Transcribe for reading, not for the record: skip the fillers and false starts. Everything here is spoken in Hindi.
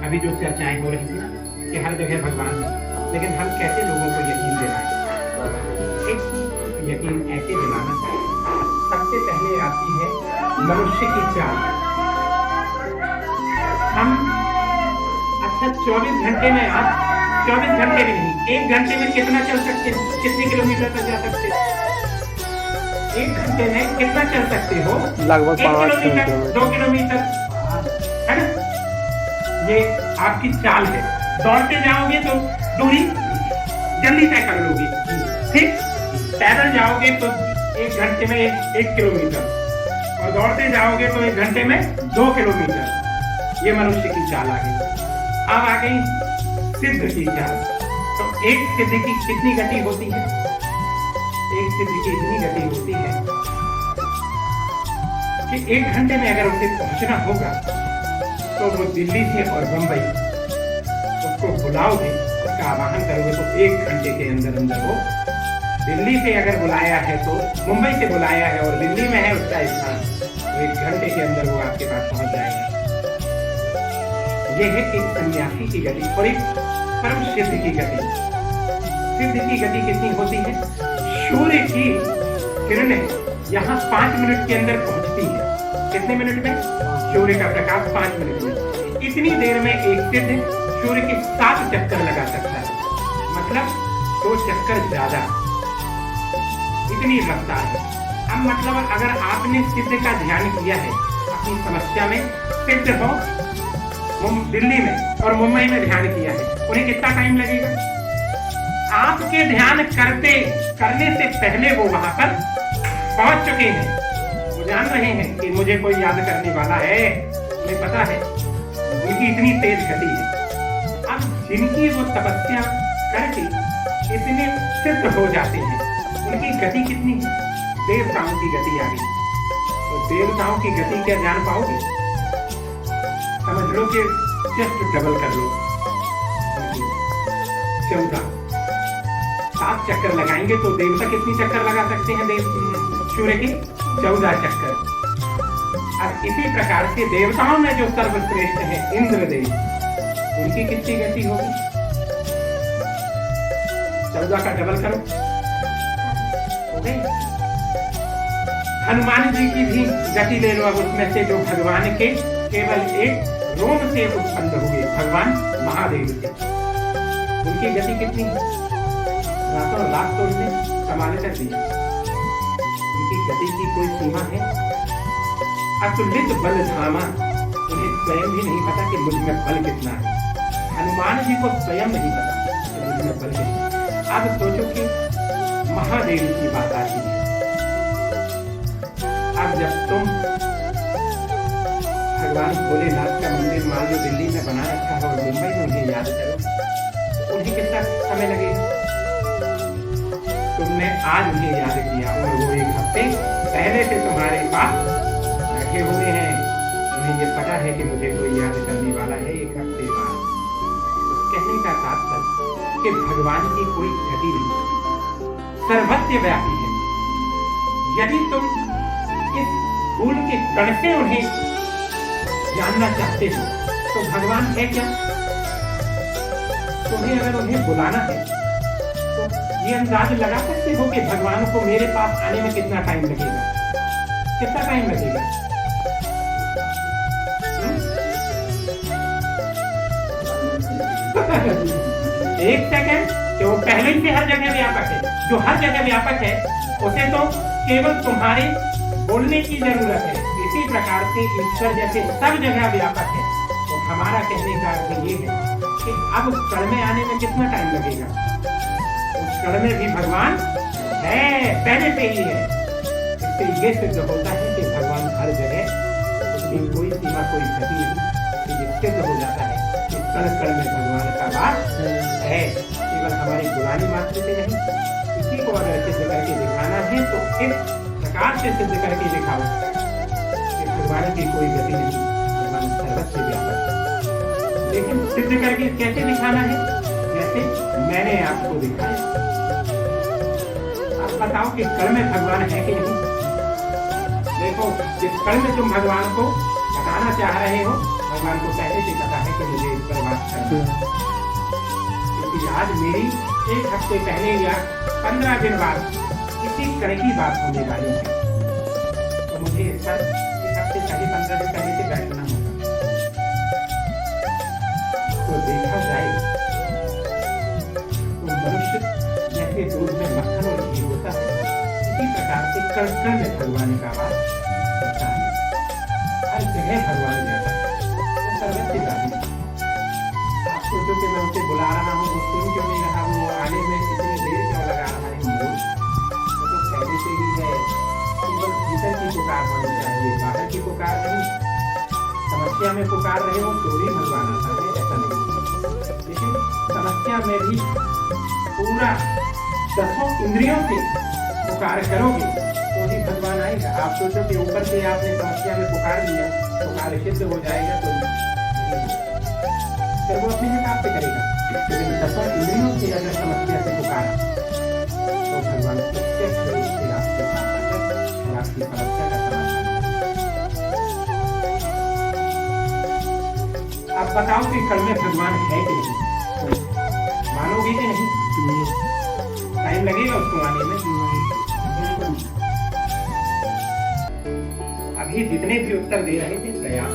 अभी जो चर्चाएं हो रही थी ना कि हर जगह भगवान है, लेकिन हम कैसे लोगों को यकीन दिलाएं? एक यकीन ऐसे दिलाना चाहिए, सबसे पहले आती है मनुष्य की चाल। हम अच्छा 24 घंटे में, आप 24 घंटे में नहीं, 1 घंटे में कितना चल सकते हो? कितने किलोमीटर तक जा सकते हो? 1 घंटे में कितना चल सकते हो? लगभग 5 किलोमीटर, 2 किलोमीटर, है ना? ये आपकी चाल है। दौड़ते जाओगे तो दूरी जल्दी तय कर लोगे, ठीक? पैदल जाओगे तो 1 घंटे में 1 किलोमीटर, और दौड़ते जाओगे तो 1 घंटे में 2 किलोमीटर। ये मनुष्य की चाल आ गई। अब आ गई सिद्ध की चाल। तो एक सिद्ध की कितनी गति होती है? एक सिद्ध की इतनी गति होती है कि 1 घंटे में अगर उसे पहुंचना होगा तो वो दिल्ली से और बंबई उसको बुलाओगे, उसका आवाहन करोगे तो 1 घंटे के अंदर अंदर वो दिल्ली से अगर बुलाया है तो मुंबई से बुलाया है और दिल्ली में है उसका स्थान, तो 1 घंटे के अंदर वो आपके पास पहुंच जाएगा। यह है एक सन्यासी की गति और एक परम सिद्ध की गति। सिद्ध की गति कितनी होती है? सूर्य की किरणें यहाँ 5 मिनट के अंदर पहुंचती है। कितने मिनट में? सूर्य का प्रकाश 5 मिनट में। इतनी देर में एक सिद्ध सूर्य के 7 चक्कर लगा सकता है, मतलब 2 चक्कर ज्यादा, इतनी रफ्तार है। अब मतलब अगर आपने सिद्ध का ध्यान किया है अपनी समस्या में, सिद्ध हो दिल्ली में और मुंबई में ध्यान किया है, उन्हें कितना टाइम लगेगा? आपके ध्यान करने से पहले वो वहां पर पहुंच चुके हैं। वो जान रहे हैं कि मुझे कोई याद करने वाला है, मुझे पता है। उनकी इतनी तेज गति है। अब जिनकी वो तपस्या करके इतने सिद्ध हो जाते हैं, उनकी गति कितनी है? देवताओं की गति आ गई। तो देवताओं की गति क्या जान पाओगे? समझ लो कि जस्ट डबल कर लो। 14 7 चक्कर लगाएंगे तो देवता कितनी चक्कर लगा सकते हैं? सूर्य के 14 चक्कर। अब इसी प्रकार से देवताओं में जो सर्वश्रेष्ठ है इंद्रदेव, उनकी कितनी गति होगी? 14 का डबल करो, ओके? हनुमान जी की भी गति ले लो। अब उसमें से जो भगवान के केवल एक रोम से उत्पन्न हुए भगवान महादेव से, उनकी गति कितनी है? रातों रात तो उन्हें कमाने कर दिया। उनकी गति की कोई सीमा है? अतुलित बल धामा, उन्हें स्वयं भी नहीं पता कि मुझ में बल कितना है। हनुमान जी को स्वयं नहीं पता कि मुझ में बल कितना है। अब सोचो कि महादेव की बात आती है। अब जब तुम भगवान भोलेनाथ का मंदिर मान लो दिल्ली में बना रखा है और मुंबई में उन्हें याद करो, उन्हें कितना समय लगेगा? तुमने आज उन्हें याद किया और वो 1 हफ्ते पहले से तुम्हारे पास बैठे हुए हैं। उन्हें ये पता है कि मुझे कोई याद करने वाला है 1 हफ्ते बाद। कहने का तात्पर्य कि भगवान की कोई गति नहीं, सर्वत्र व्यापी है। यदि तुम इस फूल के कण से उन्हें जानना चाहते हो तो भगवान है क्या? तुम्हें अगर उन्हें बुलाना है तो ये अंदाज लगा सकते हो कि भगवान को मेरे पास आने में कितना टाइम लगेगा? कितना टाइम लगेगा? 1 सेकेंड। कि वो पहले ही से हर जगह व्यापक है। जो हर जगह व्यापक है उसे तो केवल तुम्हारे बोलने की जरूरत है। इसी प्रकार से ईश्वर जैसे सब जगह व्यापक है, तो हमारा कहने का अर्थ ये है कि अब उस कण में आने में कितना टाइम लगेगा? उस कण में भी भगवान है, पहले से ही है। इससे ये सिद्ध होता है कि भगवान हर जगह, उसकी कोई सीमा कोई गति नहीं। ये सिद्ध हो जाता है कि कण कण में भगवान का वास है। केवल हमारी बुरानी मात्र से नहीं, किसी को अगर सिद्ध करके दिखाना है तो इस प्रकार से सिद्ध करके दिखाओ। भगवान की कोई गति नहीं, भगवान सर्वत्र व्यापक है। लेकिन सिद्ध करके कैसे दिखाना है? जैसे मैंने आपको दिखाया। आप बताओ कि कण में भगवान है कि नहीं? देखो, जिस कण में तुम भगवान को बताना चाह रहे हो, भगवान को पहले से पता है कि मुझे इस पर क्योंकि आज मेरी 1 हफ्ते पहले या 15 दिन बाद इसी तरह की बात होने वाली है, तो मुझे इस पर 1 हफ्ते पहले 15 दिन पहले से बैठना होगा। तो देखा जाए तो मनुष्य जैसे दूध में मक्खन और घी होता है, इसी प्रकार से कण कण में भगवान का वास होता है। हर जगह भगवान जाता है, वो सर्वत्र जाती है। आप सोचो कि मैं उसे बुला रहा हूँ, वो सुन क्यों नहीं रहा, वो आने में कितनी देर क्यों लगा रहा है। वो तो पहले से ही है, केवल भीतर की पुकार होनी चाहिए, बाहर की पुकार नहीं। समस्या में पुकार रहे हो तो भी भगवान आता है, ऐसा नहीं। लेकिन समस्या में भी पूरा 10 इंद्रियों से पुकार करोगे तो ही भगवान आएगा। आप सोचो कि ऊपर से आपने समस्या में पुकार लिया, पुकार सिद्ध हो जाएगा तो फिर वो अपने हिसाब से करेगा। लेकिन 10 इंद्रियों से अगर समस्या से पुकारा तो भगवान प्रत्यक्ष रूप से आपके साथ आकर आपकी समस्या का समाधान। आप बताओ कि कल में भगवान है कि नहीं? मानोगे कि नहीं? टाइम लगेगा उसको आने में। अभी जितने भी उत्तर दे रहे थे प्रयास